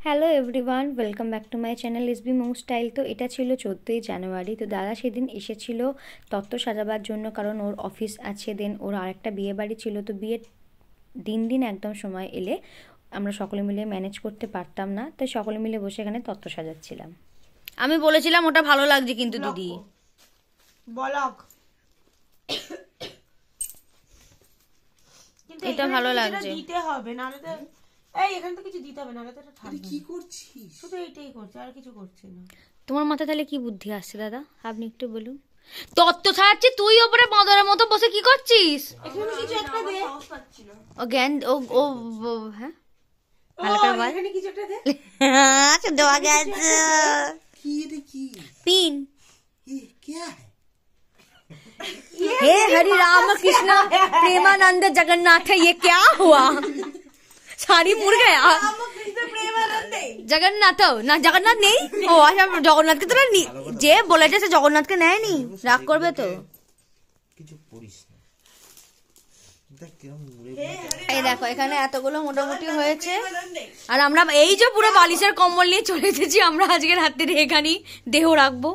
Hello everyone, welcome back to my channel SB Mou style. তো এটা ছিল 14ই জানুয়ারি। তো দাদা সেদিন এসেছিল তত্ত্ব সাজাবার জন্য, কারণ ওর অফিস আছে, দেন ওর আরেকটা বিয়ে বাড়ি ছিল। তো বিয়ের দিন একদম সময় এলে আমরা সকলে মিলে ম্যানেজ করতে পারতাম না, তাই সকলে মিলে বসে এখানে তত্ত্ব সাজাচ্ছিলাম। আমি বলেছিলাম ওটা ভালো লাগছে কিন্তু দিদি ব্লগ এটা ভালো লাগছে। দিতে হবে নাহলে তো এই এখানে তো কিছু দিতে হবে নাহলে তো এটা থাকবে। কি করছিস? শুধু এইটাই করছি, আর কিছু করছি না। তোমার মাথায় তাহলে কি বুদ্ধি আসছে দাদা, আপনি একটু বলুন। তত্ত্ব ছাড়াচ্ছি, তুই ওপরে বাঁদরের মতো বসে কি করছিস? এখানে কিছু একটা দে। ও জ্ঞান ও হ্যাঁ হালকা বল। এখানে কিছু একটা দে। আচ্ছা দেওয়া গেছে। কি রে কি पिन। ये क्या है? हे हरि राम कृष्ण प्रेमानंद जगन्नाथ, ये क्या हुआ? सारी मुड़ गया। জগন্নাথ না, জগন্নাথ নেই। ও আচ্ছা, জগন্নাথকে তোরা যে বলেছে সে জগন্নাথকে নেয়নি, রাগ করবে তো। কিছু পড়িস না, দেখ কিরম মুড়ে। এই দেখো এখানে এতগুলো মোটামুটি হয়েছে, আর আমরা এই যে পুরো বালিশের কম্বল নিয়ে চলে এসেছি। আমরা আজকে রাত্রে এখানেই দেহ রাখবো,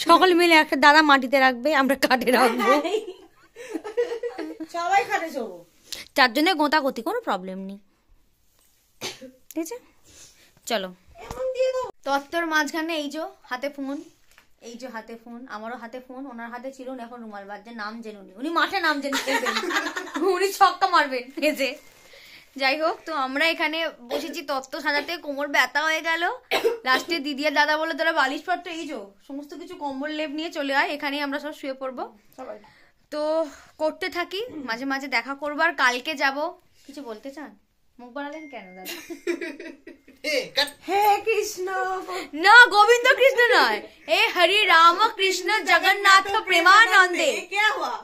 সকল মিলে। একটা দাদা মাটিতে রাখবে, আমরা কাঠে রাখবো, সবাই খাটে শোবো। চারজনে গোঁতাগতি, কোনো প্রবলেম নেই। ঠিক আছে, চলো। তত্ত্বর মাঝখানে এই যে হাতে ফোন, এই যে হাতে ফোন, আমারও হাতে ফোন, ওনার হাতে ছিল না, এখন রুমাল বাজছে। নাম জেনুনি, উনি মাঠে নাম জেনে খেলবেন, উনি ছক্কা মারবেন এসে। যাই হোক, তো আমরা এখানে বসেছি তত্ত্ব সাজাতে, কোমর ব্যথা হয়ে গেল। লাস্টে দিদি আর দাদা বলে তোরা বালিশ পত্র এই যে সমস্ত কিছু কম্বল লেপ নিয়ে চলে আয়, এখানেই আমরা সব শুয়ে পড়বো। তো করতে থাকি, মাঝে মাঝে দেখা করবো। আর কালকে যাব। কিছু বলতে চান? মুখ বাড়ালেন কেন দাদা? হে কৃষ্ণ না, গোবিন্দ কৃষ্ণ নয়, এ হরি রাম কৃষ্ণ জগন্নাথ প্রেমানন্দে। क्या हुआ?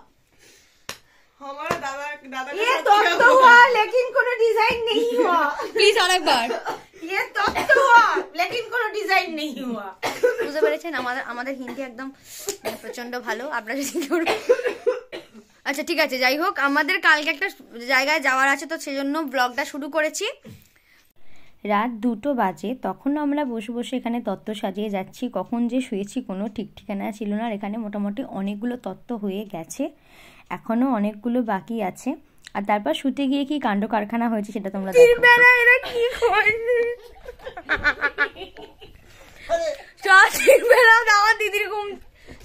हमारा दादा दादा ये तत्व हुआ लेकिन কোনো ডিজাইন नहीं हुआ। প্লিজ আরেকবার। ये तत्व हुआ लेकिन কোনো ডিজাইন नहीं हुआ। বুঝতে পেরেছেন? আমাদের হিন্দি একদম প্রচন্ড ভালো। আপনারা যদি আচ্ছা ঠিক আছে, যাই হোক, আমাদের কালকে একটা জায়গায় যাওয়ার আছে, তো সেজন্য ব্লগটা শুরু করেছি। রাত 2টো বাজে, তখন আমরা বসে বসে এখানে তত্ত্ব সাজিয়ে যাচ্ছি। কখন যে শুয়েছি কোনো ঠিক ঠিকানা ছিল না। আর এখানে মোটামুটি অনেকগুলো তত্ত্ব হয়ে গেছে, এখনো অনেকগুলো বাকি আছে। আর তারপর শুতে গিয়ে কি কাণ্ড কারখানা হয়েছে সেটা তোমরা দেখো। আমার দিদির ঘুম,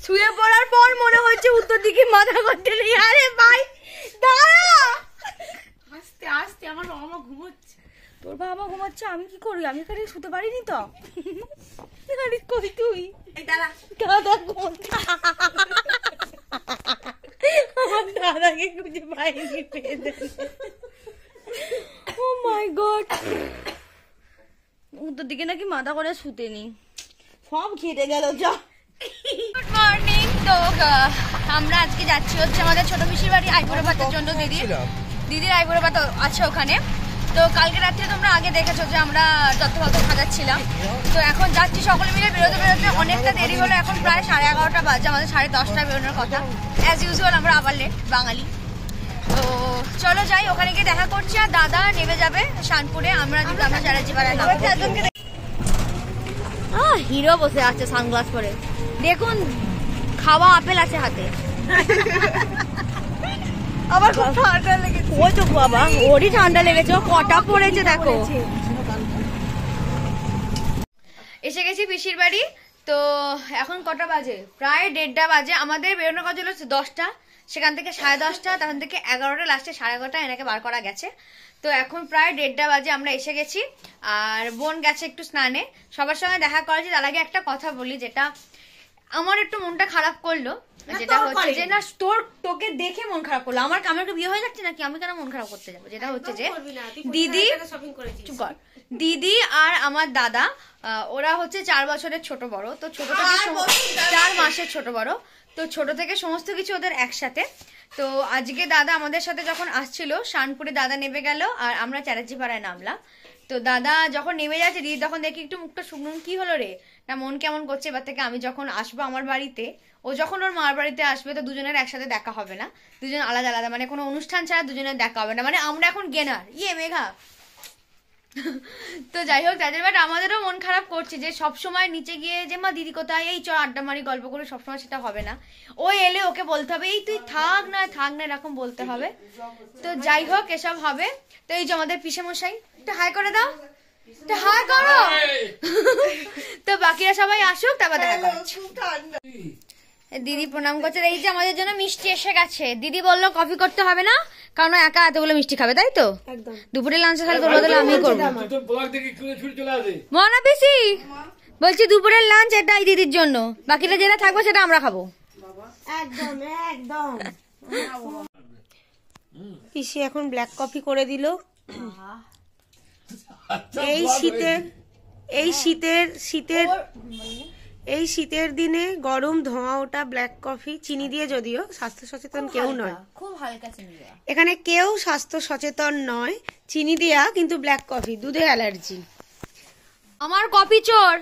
শুয়ে পড়ার পর মনে হচ্ছে উত্তর দিকে মাথা করতে নেই। আরে ভাই দাঁড়া, আস্তে আস্তে আমার বাবা ঘুমোচ্ছে। তোর বাবা ঘুমাচ্ছে, আমি কি করি? আমি এখানে শুতে পারিনি তো। আরে কই তুই? এই দাঁড়া দাদা ঘুমোচ্ছে। আমার দাদাকে খুঁজে পাইনি, পেয়ে দেন। ও মাই গড, উত্তর দিকে নাকি মাথা করে শুতেনি, সব ঘেটে গেল। যা গুড মর্নিং। তো আমরা আজকে যাচ্ছি হচ্ছে আমাদের ছোট পিসির বাড়ি আইবুড়ো ভাতের জন্য। দিদির আইবুড়ো ভাত আছে ওখানে। তো কালকে রাত্রে তোমরা আগে দেখেছো যে আমরা তত্ত্ব সাজাচ্ছিলাম। তো এখন যাচ্ছি সকলে মিলে। বেরোতে বেরোতে অনেকটা দেরি হলো, এখন প্রায় 11:30 বাজে। আমাদের 10:30টায় বেরোনোর কথা। অ্যাজ ইউজুয়াল আমরা আবার লেট, বাঙালি। তো চলো যাই, ওখানে গিয়ে দেখা করছি। আর দাদা নেমে যাবে শানপুরে, আমরা চারাজি পাড়ায় নামবো। হিরো বসে আছে সানগ্লাস পরে, দেখুন খাওয়া আপেল আছে হাতে। আবার খুব ঠান্ডা লেগেছে। ওই তো বাবা, ওরই ঠান্ডা লেগেছে, কটা পড়েছে দেখো। এসে গেছি পিসির বাড়ি। তো এখন কটা বাজে? প্রায় 1:30 বাজে। আমাদের বেরোনোর কথা ছিল 10টা, সেখান থেকে 10:30, তখন থেকে 11টা, লাস্টে 11:30 এনাকে বার করা গেছে। তো এখন প্রায় 1:30 বাজে, আমরা এসে গেছি। আর বোন গেছে একটু স্নানে, সবার সঙ্গে দেখা করেছি। তার আগে একটা কথা বলি, যেটা আমার একটু মনটা খারাপ করলো, যেটা হচ্ছে যে না, তোকে দেখে মন খারাপ করলো। আমার কি বিয়ে হয়ে যাচ্ছে নাকি? আমি কেন মন খারাপ করতে যাবো? যেটা হচ্ছে যে দিদি, চুপ কর, দিদি আর আমার দাদা, ওরা হচ্ছে 4 বছরের ছোট বড়। তো ছোট থেকে 4 মাসের ছোট বড়। তো ছোট থেকে সমস্ত কিছু ওদের একসাথে। তো আজকে দাদা আমাদের সাথে যখন আসছিল, শানপুরে দাদা নেমে গেল আর আমরা চারাজি পাড়ায় নামলাম। তো দাদা যখন নেমে যাচ্ছে, দিদি তখন দেখি একটু মুখটা শুকনো। কি হলো রে? না মন কেমন করছে এবার থেকে আমি যখন আসবো আমার বাড়িতে, ও যখন ওর মার বাড়িতে আসবে, তো দুজনের একসাথে দেখা হবে না, দুজন আলাদা আলাদা, মানে কোনো অনুষ্ঠান ছাড়া দুজনের দেখা হবে না। মানে আমরা এখন গেনার। মেঘা তো যাই হোক তাদের বাট আমাদেরও মন খারাপ করছে যে সব সময় নিচে গিয়ে যে মা দিদি কোথায়, এই চল আড্ডা মারি গল্প করে, সবসময় সেটা হবে না। ও এলে ওকে বলতে হবে এই তুই থাক না এরকম বলতে হবে। তো যাই হোক এসব হবে। তো এই যে আমাদের পিসেমশাই, একটা হাই করে দাও, একটা হাই করো। তো বাকিরা সবাই আসুক, তারপর দেখা করছে। দিদি প্রণাম করছে। এই যে আমাদের জন্য মিষ্টি এসে গেছে। দিদি বললো কফি করতে হবে না, কারণ একা এতগুলো মিষ্টি খাবে, তাই তো? একদম। দুপুরে লাঞ্চে তাহলে তোর বদলে আমি করবো। মনা পিসি বলছি দুপুরের লাঞ্চ এটা এই দিদির জন্য, বাকিটা যেটা থাকবে সেটা আমরা খাবো। একদম একদম। পিসি এখন ব্ল্যাক কফি করে দিল। এই শীতের দিনে গরম ধোঁয়া ওটা ব্ল্যাক কফি, চিনি দিয়ে, যদিও স্বাস্থ্য সচেতন কেউ নয়, খুব হালকা চিনি দেওয়া। এখানে কেউ স্বাস্থ্য সচেতন নয়, চিনি দেয়া কিন্তু ব্ল্যাক কফি, দুধে অ্যালার্জি। আমার কফি চোর,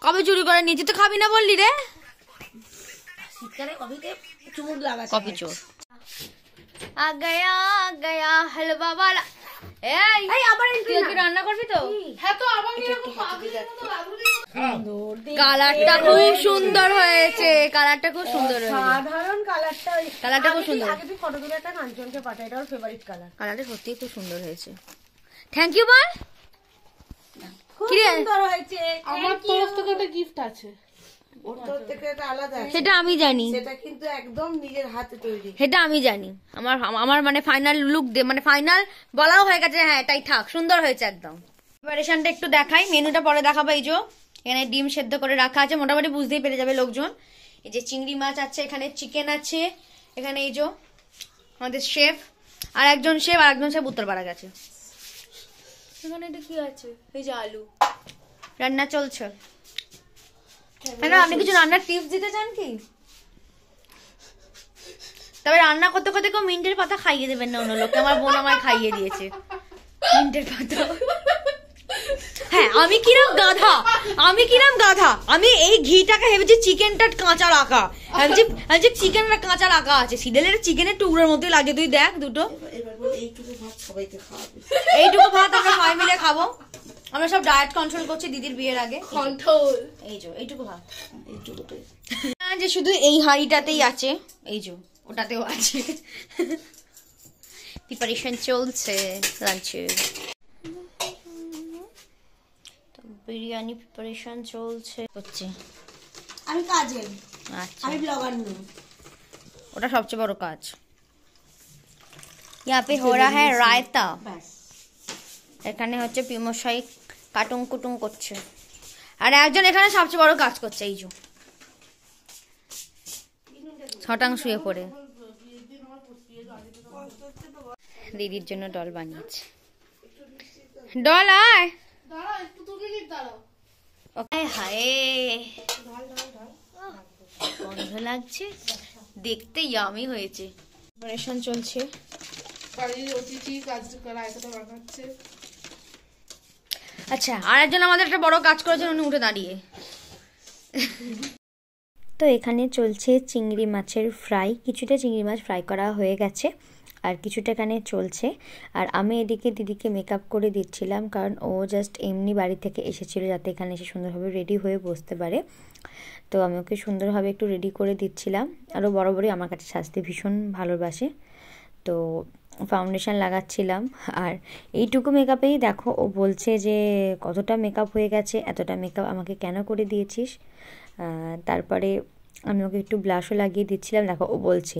কবে চুরি করে নিয়েছি? তো খাবি না বললি রে? শীতকালে কফিতে চুমুক লাগাচ্ছে। কফি চোর। আ গয়া হলবা वाला। এই আবার তুই কি রান্না করবি তো? হ্যাঁ তো আবার এরকম পাগলের মতো লাগছে। কালারটা খুব সুন্দর হয়েছে, কালারটা খুব সুন্দর হয়েছে, সাধারণ কালারটা। কালারটা খুব সুন্দর। আগে তুই ফটো তুলে একটা কাঞ্চনকে পাঠা, এটা ওর ফেভারিট কালার। কালারটা সত্যিই খুব সুন্দর হয়েছে। থ্যাংক ইউ বল। খুব কি রে? সুন্দর হয়েছে। আমার তরফ থেকে একটা গিফট আছে। ওর তরফ থেকে একটা আলাদা আছে। সেটা আমি জানি, সেটা কিন্তু একদম নিজের হাতে তৈরি। সেটা আমি জানি। আমার মানে ফাইনাল লুক দে, মানে ফাইনাল বলাও হয়ে গেছে, হ্যাঁ এটাই থাক, সুন্দর হয়েছে একদম। প্রিপারেশনটা একটু দেখাই, মেনুটা পরে দেখাবো। এই যে এখানে ডিম সেদ্ধ করে রাখা আছে, মোটামুটি বুঝতেই পেরে যাবে লোকজন। এই যে চিংড়ি মাছ আছে, এখানে চিকেন আছে, এখানে এই যে আমাদের শেফ আর একজন শেফ উত্তরপাড়া গেছে। এখানে এটা কি আছে? এই যে আলু রান্না চলছে। আপনি কিছু রান্নার টিপস দিতে চান কি? তবে রান্না করতে করতে কেউ মিন্টের পাতা খাইয়ে দেবেন না অন্য লোককে। আমার বোন আমায় খাইয়ে দিয়েছে মিন্টের পাতা। হ্যাঁ আমি কিরাম গাধা, আমি এই ঘিটাকে ভেবেছি চিকেনটা কাঁচা রাখা, ভাবছি চিকেনটা কাঁচা রাখা আছে, সিডেলের চিকেনের টুকরোর মধ্যে লাগে। তুই দেখ দুটো, এইটুকু ভাত সবাইকে খাওয়াবে। এইটুকু ভাত আমরা সবাই মিলে খাবো। আমরা সব ডায়েট কন্ট্রোল করছি দিদির বিয়ের আগে। কন্ট্রোল। এই যে এইটুকু ভাত, এইটুকুটাই যে শুধু এই হাঁড়িটাতেই আছে, এই যে ওটাতেও আছে। প্রিপারেশন চলছে লাঞ্চের, বিরিয়ানি প্রিপারেশন চলছে হচ্ছে। আমি কাজে, আচ্ছা আমি ব্লগার নই। ওটা সবচেয়ে বড় কাজ। यहाँ पे हो रहा है রায়তা। এখানে হচ্ছে পিমশাই কাটুং কুটুং করছে, আর একজন এখানে সবচেয়ে বড় কাজ করছে, এই যে ছটাং শুয়ে পড়ে দিদির জন্য ডল বানিয়েছে। ডল আয়, হায় গন্ধ লাগছে, দেখতে ইয়ামি হয়েছে। প্রিপারেশন চলছে। বাড়ির অতিথি কাজ রায়তাটা বানাচ্ছে। আচ্ছা আর একজন আমাদের একটা বড় কাজ করেছেন, উনি উঠে দাঁড়িয়ে। তো এখানে চলছে চিংড়ি মাছের ফ্রাই, কিছুটা চিংড়ি মাছ ফ্রাই করা হয়ে গেছে আর কিছুটা এখানে চলছে। আর আমি এদিকে দিদিকে মেকআপ করে দিচ্ছিলাম, কারণ ও জাস্ট এমনি বাড়ি থেকে এসেছিল যাতে এখানে এসে সুন্দরভাবে রেডি হয়ে বসতে পারে। তো আমি ওকে সুন্দরভাবে একটু রেডি করে দিচ্ছিলাম। আর ও বরাবরই আমার কাছে সাজতে ভীষণ ভালোবাসে, তো ফাউন্ডেশন লাগাচ্ছিলাম। আর এইটুকু মেকআপেই দেখো ও বলছে যে কতটা মেকআপ হয়ে গেছে, এতটা মেকআপ আমাকে কেন করে দিয়েছিস। তারপরে আমি ওকে একটু ব্লাশও লাগিয়ে দিচ্ছিলাম। দেখো ও বলছে,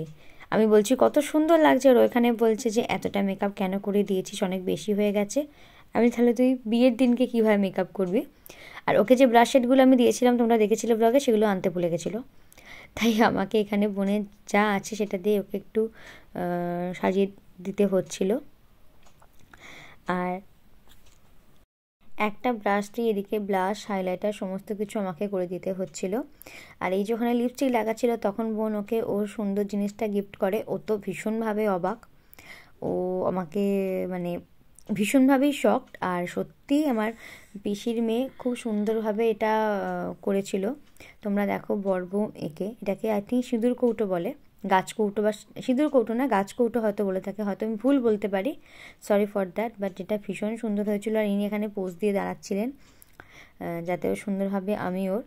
আমি বলছি কত সুন্দর লাগছে, আর ওখানে বলছে যে এতটা মেকআপ কেন করে দিয়েছিস, অনেক বেশি হয়ে গেছে। আমি তাহলে তুই বিয়ের দিনকে কীভাবে মেকআপ করবি। আর ওকে যে ব্রাশ শেডগুলো আমি দিয়েছিলাম তোমরা দেখেছিলে ব্লগে, সেগুলো আনতে ভুলে গেছিলো, তাই আমাকে এখানে বোনের যা আছে সেটা দিয়ে ওকে একটু সাজিয়ে দিতে হচ্ছিল। আর একটা ব্রাশ দিয়ে এদিকে ব্লাশ হাইলাইটার সমস্ত কিছু আমাকে করে দিতে হচ্ছিল। আর এই যখন লিপস্টিক লাগাচ্ছিল তখন বোন ওকে ওর সুন্দর জিনিসটা গিফট করে। ও তো ভীষণভাবে অবাক, ও আমাকে মানে ভীষণভাবেই শকড। আর সত্যি আমার পিসির মেয়ে খুব সুন্দরভাবে এটা করেছিল। তোমরা দেখো বড় বউ এটাকে আই থিঙ্ক সিঁদুর কৌটো বলে, গাছ কৌটো বা সিঁদুর কৌটো না, গাছ কৌটো হয়তো বলে থাকে, হয়তো আমি ভুল বলতে পারি, সরি ফর দ্যাট। বাট এটা ভীষণ সুন্দর হয়েছিল। আর ইনি এখানে পোজ দিয়ে দাঁড়াচ্ছিলেন যাতে ও সুন্দরভাবে আমি ওর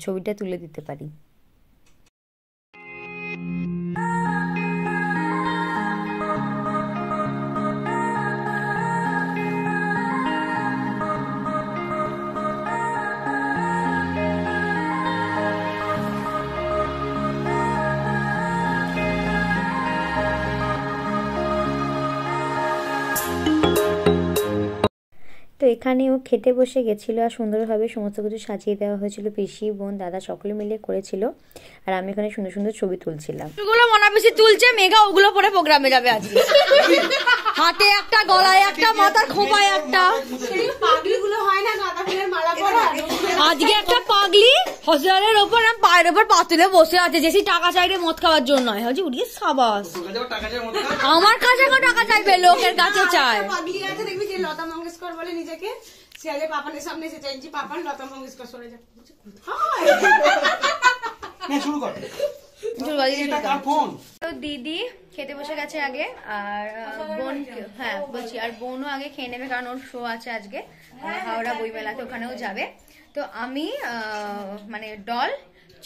ছবিটা তুলে দিতে পারি। তো এখানে ও খেতে বসে গেছিলো আর সুন্দরভাবে সমস্ত কিছু সাজিয়ে দেওয়া হয়েছিল, পিসি বোন দাদা সকলে মিলে করেছিল। আর আমি এখানে সুন্দর সুন্দর ছবি তুলছিলাম। ওগুলো মনা বেশি তুলছে, মেঘা ওগুলো পরে প্রোগ্রামে যাবে আজকে। হাতে একটা, গলায় একটা, মাথার খোপায় একটা। পাগলিগুলো হয় না গাঁদা ফুলের মালা পরা, আজকে একটা পাগলি হসপিটালের ওপর পায়ের ওপর পাতুলে বসে আছে, জেসি টাকা চাইবে মদ খাওয়ার জন্য। হচ্ছে উড়িয়ে সাবাস, আমার কাছে টাকা চাইবে, লোকের কাছে চায়। পাগলি আছে দেখবি যে লতা মঙ্গেশকর বলে নিজেকে, সে আজ পাপানের সামনে এসে চাইছি পাপান লতা মঙ্গেশকর সরে যা। শুরু কর। তো দিদি খেতে বসে গেছে আগে, আর বোন, হ্যাঁ বলছি, আর বোনও আগে খেয়ে নেবে কারণ ওর শো আছে আজকে হাওড়া বইমেলাতে, ওখানেও যাবে। তো আমি মানে ডল,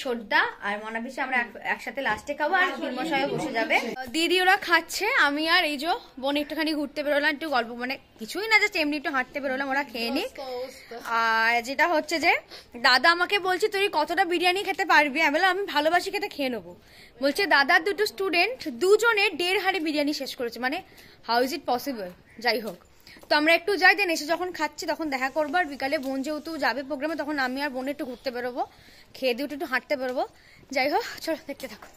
ছোটদা আর মনাপিসি আমরা একসাথে লাস্টে খাবো, আর হিমশায়ও বসে যাবে। দিদি ওরা খাচ্ছে, আমি আর এই যে বোন একটুখানি ঘুরতে বেরোলাম, একটু গল্প, মানে কিছুই না, জাস্ট এমনি একটু হাঁটতে বেরোলাম, ওরা খেয়ে নিক। আর যেটা হচ্ছে যে দাদা আমাকে বলছে তুই কতটা বিরিয়ানি খেতে পারবি, আমি বললাম আমি ভালোবাসি খেতে, খেয়ে নেবো। বলছে দাদার দুটো স্টুডেন্ট দুজনে 1.5 হাঁড়ি বিরিয়ানি শেষ করেছে, মানে হাউ ইজ ইট পসিবল। যাই হোক, তো আমরা একটু যাই, দেন এসে যখন খাচ্ছি তখন দেখা করবো। আর বিকালে বোন যেহেতু যাবে প্রোগ্রামে, তখন আমি আর বোন একটু ঘুরতে বেরোবো, খেয়ে দিয়ে একটু হাঁটতে বেরোবো। যাই হোক, চলো দেখতে থাকো।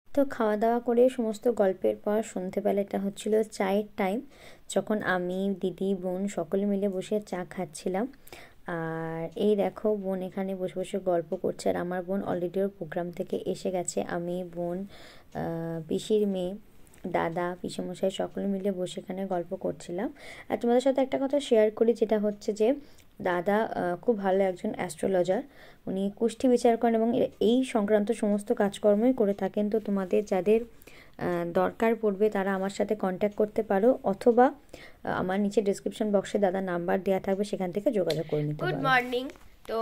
তো খাওয়া দাওয়া করে সমস্ত গল্পের পর সন্ধ্যেবেলা এটা হচ্ছিল চায়ের টাইম, যখন আমি দিদি বোন সকলে মিলে বসে চা খাচ্ছিলাম। আর এই দেখো বোন এখানে বসে বসে গল্প করছে, আর আমার বোন অলরেডি ওর প্রোগ্রাম থেকে এসে গেছে। আমি, বোন, পিসির মেয়ে, দাদা, পিসেমশাই সকলে মিলে বসে এখানে গল্প করছিলাম। আর তোমাদের সাথে একটা কথা শেয়ার করি, যেটা হচ্ছে যে দাদা খুব ভালো একজন অ্যাস্ট্রোলজার, উনি কুষ্টি বিচার করেন এবং এই সংক্রান্ত সমস্ত কাজকর্মই করে থাকেন। তো তোমাদের যাদের দরকার পড়বে তারা আমার সাথে কন্ট্যাক্ট করতে পারো, অথবা আমার নিচে ডেসক্রিপশন বক্সে দাদার নাম্বার দেওয়া থাকবে, সেখান থেকে যোগাযোগ করে নিতে পারো। Good morning. তো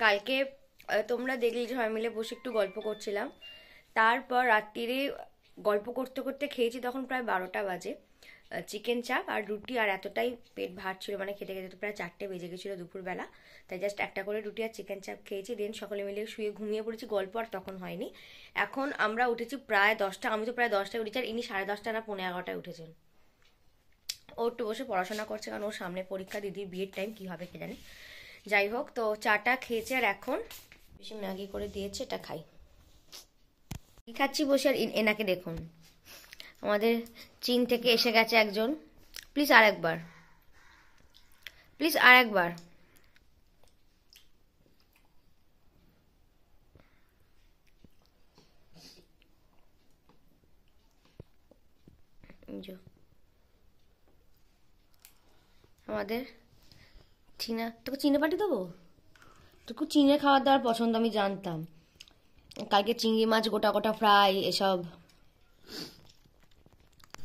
কালকে তোমরা দেখলে যে সবাই মিলে বসে একটু গল্প করছিলাম, তারপর রাত্রিরে গল্প করতে করতে খেয়েছি, তখন প্রায় 12টা বাজে। চিকেন চাপ আর রুটি, আর এতটাই পেট ভার ছিল, মানে খেতে খেতে তো প্রায় 4টে বেজে গেছিলো দুপুরবেলা। তাই জাস্ট একটা করে রুটি আর চিকেন চাপ খেয়েছি, দেন সকলে মিলে শুয়ে ঘুমিয়ে পড়েছি, গল্প আর তখন হয়নি। এখন আমরা উঠেছি প্রায় 10টা, আমি তো প্রায় 10টায় উঠেছি, আর ইনি 10:30 না 11:15 উঠেছেন। ও একটু বসে পড়াশোনা করছে, কারণ ওর সামনে পরীক্ষা, দিদির বিয়ের টাইম, কী হবে কে জানে। যাই হোক, তো চাটা খেয়েছে, আর এখন বেশি ম্যাগি করে দিয়েছে, এটা খাই। কি খাচ্ছি বসে, আর এনাকে দেখুন, আমাদের চীন থেকে এসে গেছে একজন। প্লিজ আরেকবার, প্লিজ আরেকবার। আমাদের চীনা, তোকে চীনে পাঠিয়ে দেবো, তোকে চীনে খাবার দাবার পছন্দ, আমি জানতাম। কালকে চিংড়ি মাছ গোটা গোটা ফ্রাই এসব।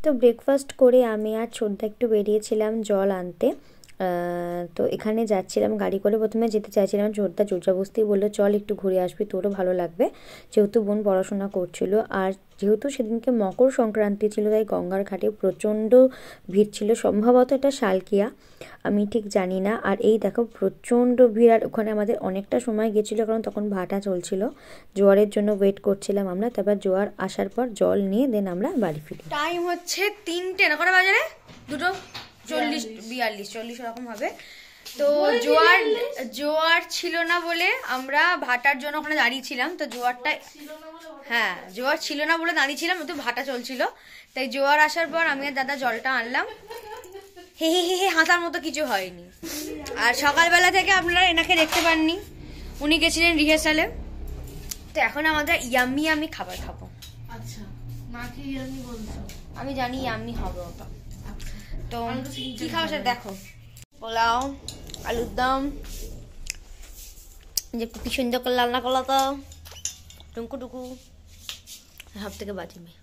তো ব্রেকফাস্ট করে আমি আর ছোটদা একটু বেরিয়েছিলাম জল আনতে। তো এখানে যাচ্ছিলাম গাড়ি করে, প্রথমে যেতে চাইছিলাম, ছোটদা জোরজবস্তি বললো চল একটু ঘুরে আসবি, তোরও ভালো লাগবে, যেহেতু বোন পড়াশোনা করছিল। আর যেহেতু সেদিনকে মকর সংক্রান্তি ছিল, তাই গঙ্গার ঘাটে প্রচণ্ড ভিড় ছিল, সম্ভবত এটা শালকিয়া, আমি ঠিক জানি না। আর এই দেখো প্রচণ্ড ভিড়, আর ওখানে আমাদের অনেকটা সময় গেছিলো, কারণ তখন ভাটা চলছিল, জোয়ারের জন্য ওয়েট করছিলাম আমরা। তারপর জোয়ার আসার পর জল নিয়ে দেন আমরা বাড়ি ফিরি। টাইম হচ্ছে 3টে, না কটা বাজে রে? 2:40 এরকম হবে। তো জোয়ার ছিল না বলে আমরা ভাটার জন্য ওখানে দাঁড়িয়েছিলাম। তো জোয়ারটা, হ্যাঁ জোয়ার ছিল না বলে দাঁড়িয়েছিলাম, তো ভাটা চলছিল। তাই জোয়ার আসার পর আমি আর দাদা জলটা আনলাম, হে হে হে হে হাসার মতো কিছু হয়নি। আর সকালবেলা থেকে আপনারা এনাকে দেখতে পাননি, উনি গেছিলেন রিহার্সালে। তো এখন আমাদের ইয়াম্মি খাবার খাবো। আচ্ছা, মা কি ইয়াম্মি বলছো? আমি জানি ইয়াম্মি হবে ওটা। তো কি খাওয়া সেটা দেখো, পোলাও, আলুর দম, যে কি সুন্দর করে রান্না করলো, তো টুকু সব থেকে বাজে মেয়ে।